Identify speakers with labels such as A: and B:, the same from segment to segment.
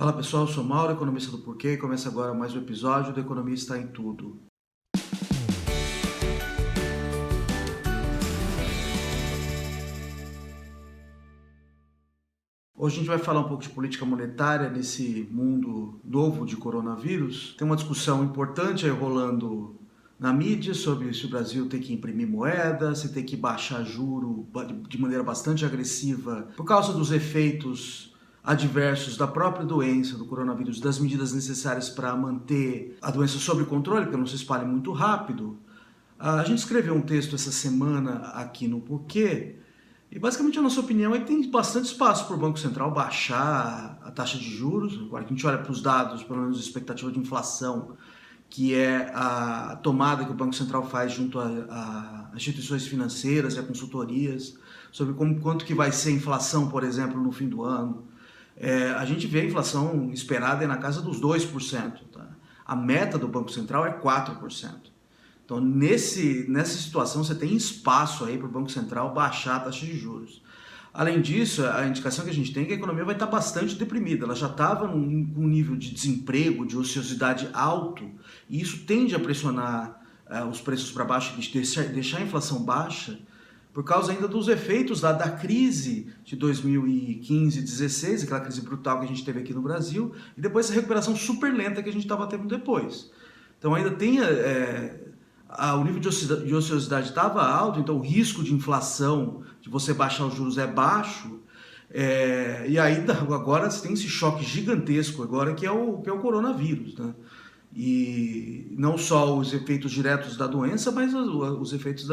A: Fala pessoal, eu sou Mauro, economista do Porquê, e começa agora mais um episódio do Economista em Tudo. Hoje a gente vai falar um pouco de política monetária nesse mundo novo de coronavírus. Tem uma discussão importante aí rolando na mídia sobre se o Brasil tem que imprimir moeda, se tem que baixar juro de maneira bastante agressiva por causa dos efeitos adversos da própria doença, do coronavírus, das medidas necessárias para manter a doença sob controle, porque não se espalhe muito rápido. A gente escreveu um texto essa semana aqui no Porquê, e basicamente a nossa opinião é que tem bastante espaço para o Banco Central baixar a taxa de juros. Agora que a gente olha para os dados, pelo menos a expectativa de inflação, que é a tomada que o Banco Central faz junto a instituições financeiras e a consultorias, sobre quanto que vai ser a inflação, por exemplo, no fim do ano. A gente vê a inflação esperada na casa dos 2%. Tá? A meta do Banco Central é 4%. Então, nessa situação, você tem espaço aí para o Banco Central baixar a taxa de juros. Além disso, a indicação que a gente tem é que a economia vai estar bastante deprimida. Ela já estava com um nível de desemprego, de ociosidade alto, e isso tende a pressionar os preços para baixo, deixar a inflação baixa, por causa ainda dos efeitos da crise de 2015 e 2016, aquela crise brutal que a gente teve aqui no Brasil, e depois essa recuperação super lenta que a gente estava tendo depois. Então ainda tem... o nível de ociosidade estava alto, então o risco de inflação, de você baixar os juros é baixo, e aí agora você tem esse choque gigantesco agora que é o coronavírus, né? E não só os efeitos diretos da doença, mas os efeitos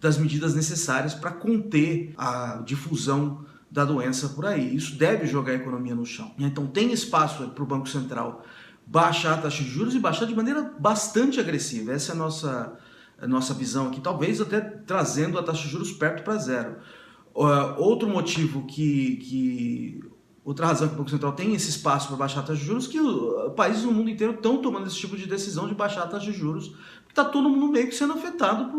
A: das medidas necessárias para conter a difusão da doença por aí. Isso deve jogar a economia no chão. Então tem espaço para o Banco Central baixar a taxa de juros e baixar de maneira bastante agressiva. Essa é a nossa visão aqui, talvez até trazendo a taxa de juros perto para zero. Outro motivo outra razão que o Banco Central tem esse espaço para baixar a taxa de juros é que países no mundo inteiro estão tomando esse tipo de decisão de baixar a taxa de juros, porque está todo mundo meio que sendo afetado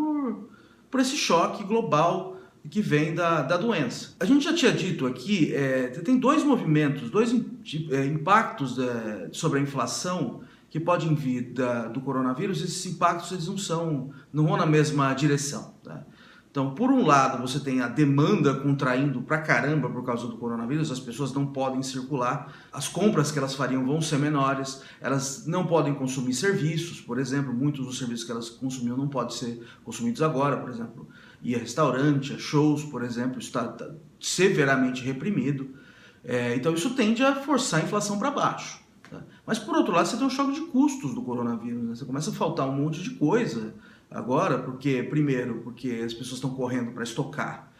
A: por esse choque global que vem da doença. A gente já tinha dito aqui, tem dois movimentos, dois impactos sobre a inflação que podem vir do coronavírus. Esses impactos eles não vão na mesma direção. Tá? Então, por um lado, você tem a demanda contraindo pra caramba por causa do coronavírus, as pessoas não podem circular, as compras que elas fariam vão ser menores, elas não podem consumir serviços, por exemplo, muitos dos serviços que elas consumiam não podem ser consumidos agora, por exemplo, ir a restaurante, a shows, por exemplo, isso está severamente reprimido, então isso tende a forçar a inflação para baixo. Tá? Mas, por outro lado, você tem um choque de custos do coronavírus, né? Você começa a faltar um monte de coisa agora, primeiro, porque as pessoas estão correndo para estocar,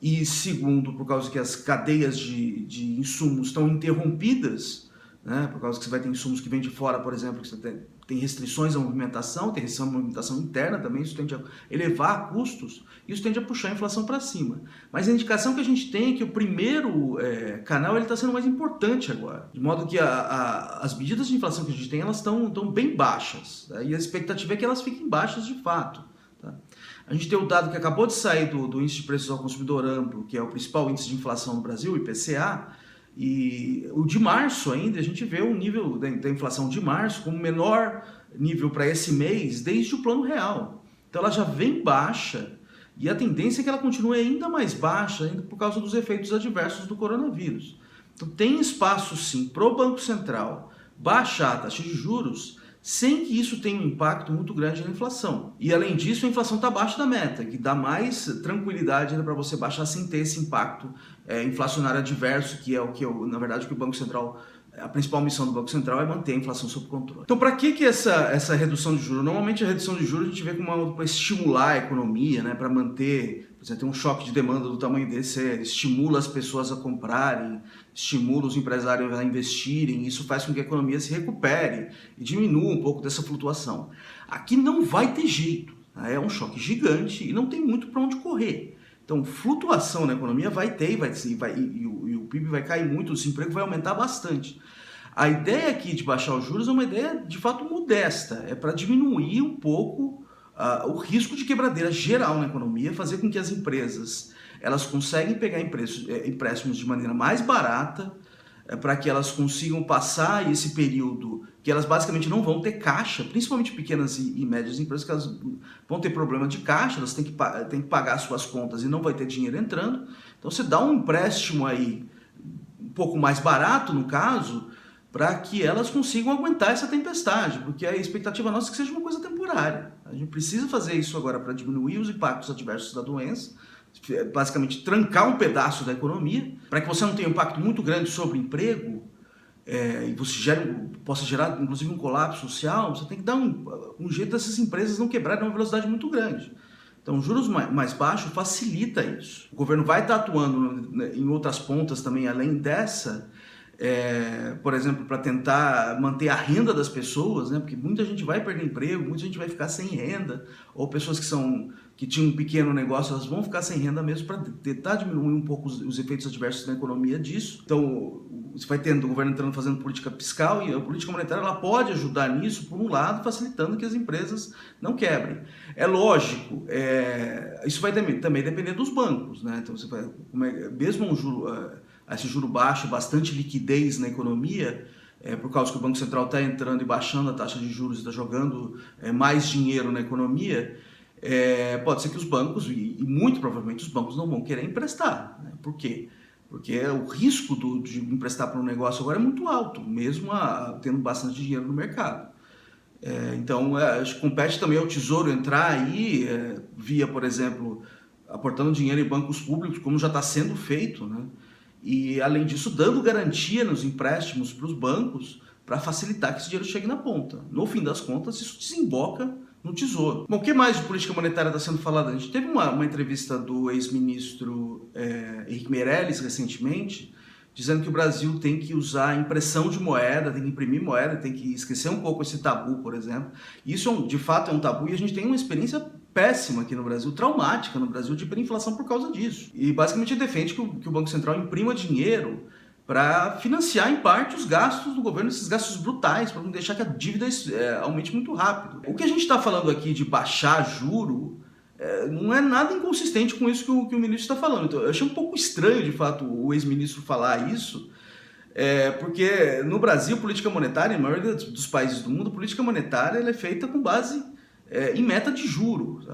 A: e segundo, por causa que as cadeias de insumos estão interrompidas, né? Por causa que você vai ter insumos que vêm de fora, por exemplo, que você tem restrições à movimentação, tem restrição à movimentação interna também, isso tende a elevar custos, isso tende a puxar a inflação para cima. Mas a indicação que a gente tem é que o primeiro canal está sendo mais importante agora, de modo que as medidas de inflação que a gente tem, elas estão bem baixas, tá? E a expectativa é que elas fiquem baixas de fato. Tá? A gente tem o dado que acabou de sair do Índice de Preços ao Consumidor Amplo, que é o principal índice de inflação no Brasil, o IPCA, e o de março ainda, a gente vê o nível da inflação de março como o menor nível para esse mês desde o Plano Real. Então ela já vem baixa e a tendência é que ela continue ainda mais baixa ainda por causa dos efeitos adversos do coronavírus. Então tem espaço sim para o Banco Central baixar a taxa de juros sem que isso tenha um impacto muito grande na inflação. E além disso, a inflação está abaixo da meta, que dá mais tranquilidade ainda para você baixar sem ter esse impacto inflacionário adverso, que é na verdade, o que o Banco Central, a principal missão do Banco Central é manter a inflação sob controle. Então, para que essa redução de juros? Normalmente a redução de juros a gente vê como para estimular a economia, né, para manter, por exemplo, tem um choque de demanda do tamanho desse, estimula as pessoas a comprarem, estimula os empresários a investirem, isso faz com que a economia se recupere e diminua um pouco dessa flutuação. Aqui não vai ter jeito, tá? É um choque gigante e não tem muito para onde correr. Então, flutuação na economia vai ter e o PIB vai cair muito, o desemprego vai aumentar bastante. A ideia aqui de baixar os juros é uma ideia de fato modesta, é para diminuir um pouco o risco de quebradeira geral na economia, fazer com que as empresas elas conseguem pegar empréstimos de maneira mais barata, para que elas consigam passar esse período que elas basicamente não vão ter caixa, principalmente pequenas e médias empresas, que elas vão ter problema de caixa, elas têm que pagar suas contas e não vai ter dinheiro entrando. Então você dá um empréstimo aí um pouco mais barato, no caso, para que elas consigam aguentar essa tempestade, porque a expectativa nossa é que seja uma coisa temporária. A gente precisa fazer isso agora para diminuir os impactos adversos da doença, basicamente trancar um pedaço da economia, para que você não tenha um impacto muito grande sobre o emprego, e você possa gerar inclusive um colapso social. Você tem que dar um jeito dessas empresas não quebrarem a uma velocidade muito grande. Então, juros mais baixos facilita isso. O governo vai estar atuando em outras pontas também, além dessa, por exemplo, para tentar manter a renda das pessoas, né? Porque muita gente vai perder emprego, muita gente vai ficar sem renda, ou pessoas que tinham um pequeno negócio, elas vão ficar sem renda mesmo, para tentar diminuir um pouco os efeitos adversos da economia disso. Então, você vai tendo o governo entrando fazendo política fiscal, e a política monetária ela pode ajudar nisso, por um lado, facilitando que as empresas não quebrem. É lógico, isso vai também depender dos bancos, né? Então, você vai, mesmo esse juro baixo, bastante liquidez na economia, por causa que o Banco Central está entrando e baixando a taxa de juros, está jogando mais dinheiro na economia, pode ser que os bancos, e muito provavelmente os bancos não vão querer emprestar, né? Por quê? Porque o risco de emprestar para um negócio agora é muito alto, mesmo tendo bastante dinheiro no mercado. Então, acho que compete também ao Tesouro entrar aí, via, por exemplo, aportando dinheiro em bancos públicos, como já está sendo feito, né? E, além disso, dando garantia nos empréstimos para os bancos para facilitar que esse dinheiro chegue na ponta. No fim das contas, isso desemboca no Tesouro. Bom, o que mais de política monetária está sendo falado? A gente teve uma entrevista do ex-ministro Henrique Meirelles recentemente, dizendo que o Brasil tem que usar impressão de moeda, tem que imprimir moeda, tem que esquecer um pouco esse tabu, por exemplo. Isso, de fato, é um tabu, e a gente tem uma experiência péssima aqui no Brasil, traumática no Brasil, de hiperinflação por causa disso. E basicamente defende que o Banco Central imprima dinheiro para financiar em parte os gastos do governo, esses gastos brutais, para não deixar que a dívida aumente muito rápido. O que a gente está falando aqui de baixar juro não é nada inconsistente com isso que o ministro está falando. Então, eu achei um pouco estranho, de fato, o ex-ministro falar isso, porque no Brasil, política monetária, em maioria dos países do mundo, política monetária ela é feita com base em meta de juros.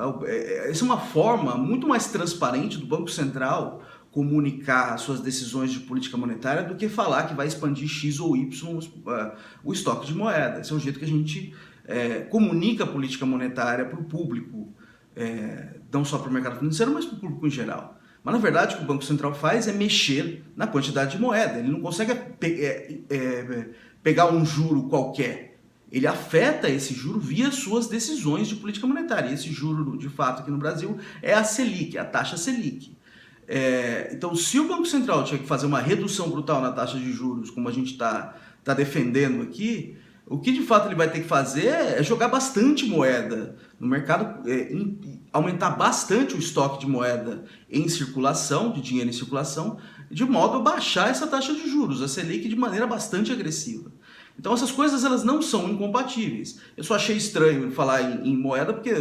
A: Essa é uma forma muito mais transparente do Banco Central comunicar suas decisões de política monetária do que falar que vai expandir X ou Y o estoque de moeda. Esse é o jeito que a gente comunica a política monetária para o público, não só para o mercado financeiro, mas para o público em geral. Mas, na verdade, o que o Banco Central faz é mexer na quantidade de moeda. Ele não consegue pegar um juro qualquer. Ele afeta esse juro via suas decisões de política monetária. E esse juro, de fato, aqui no Brasil, é a Selic, a taxa Selic. Então, se o Banco Central tiver que fazer uma redução brutal na taxa de juros, como a gente está defendendo aqui, o que de fato ele vai ter que fazer é jogar bastante moeda no mercado, aumentar bastante o estoque de moeda em circulação, de dinheiro em circulação, de modo a baixar essa taxa de juros, a Selic, de maneira bastante agressiva. Então, essas coisas elas não são incompatíveis. Eu só achei estranho falar em moeda, porque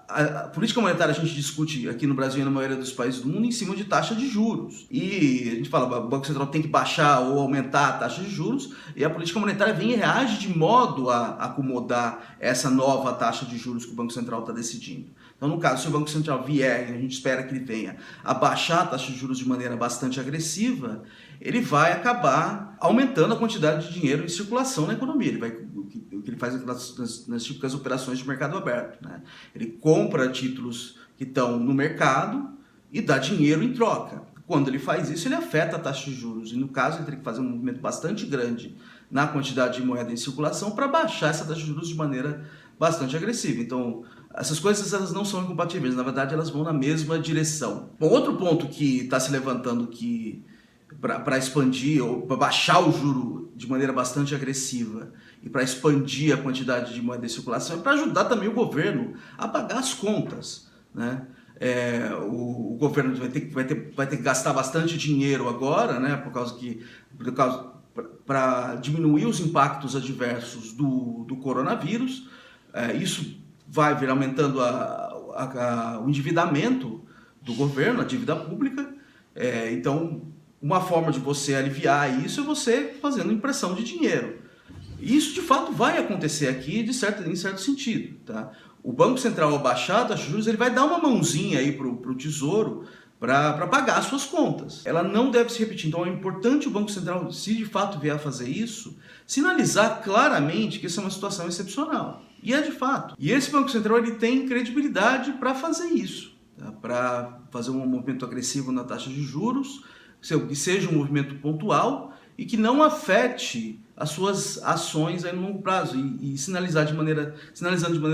A: a política monetária a gente discute aqui no Brasil e na maioria dos países do mundo em cima de taxa de juros. E a gente fala, o Banco Central tem que baixar ou aumentar a taxa de juros, e a política monetária vem e reage de modo a acomodar essa nova taxa de juros que o Banco Central está decidindo. Então, no caso, se o Banco Central vier, e a gente espera que ele venha, a baixar a taxa de juros de maneira bastante agressiva, ele vai acabar aumentando a quantidade de dinheiro em circulação na economia. O que ele faz nas típicas operações de mercado aberto, né? Ele compra títulos que estão no mercado e dá dinheiro em troca. Quando ele faz isso, ele afeta a taxa de juros. E, no caso, ele tem que fazer um movimento bastante grande na quantidade de moeda em circulação para baixar essa taxa de juros de maneira bastante agressiva. Então, essas coisas elas não são incompatíveis. Na verdade, elas vão na mesma direção. Bom, outro ponto que está se levantando que para expandir ou para baixar o juro de maneira bastante agressiva e para expandir a quantidade de moeda em circulação é para ajudar também o governo a pagar as contas, né? O governo vai ter que gastar bastante dinheiro agora, né? Para diminuir os impactos adversos do coronavírus. Isso vai vir aumentando o endividamento do governo, a dívida pública. Então, Uma forma de você aliviar isso é você fazendo impressão de dinheiro. E isso de fato vai acontecer aqui em certo sentido. Tá? O Banco Central, ao baixar a taxa de juros, ele vai dar uma mãozinha aí para o Tesouro para pagar as suas contas. Ela não deve se repetir. Então é importante o Banco Central, se de fato vier a fazer isso, sinalizar claramente que isso é uma situação excepcional. E é de fato. E esse Banco Central ele tem credibilidade para fazer isso, tá? Para fazer um movimento agressivo na taxa de juros, que seja um movimento pontual e que não afete as suas ações aí no longo prazo e sinalizando de maneira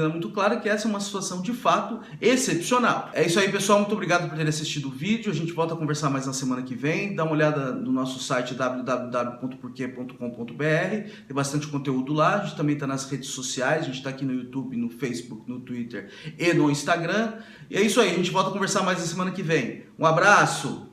A: muito clara que essa é uma situação de fato excepcional. É isso aí, pessoal. Muito obrigado por ter assistido o vídeo. A gente volta a conversar mais na semana que vem. Dá uma olhada no nosso site www.porque.com.br. Tem bastante conteúdo lá. A gente também está nas redes sociais. A gente está aqui no YouTube, no Facebook, no Twitter e no Instagram. E é isso aí. A gente volta a conversar mais na semana que vem. Um abraço!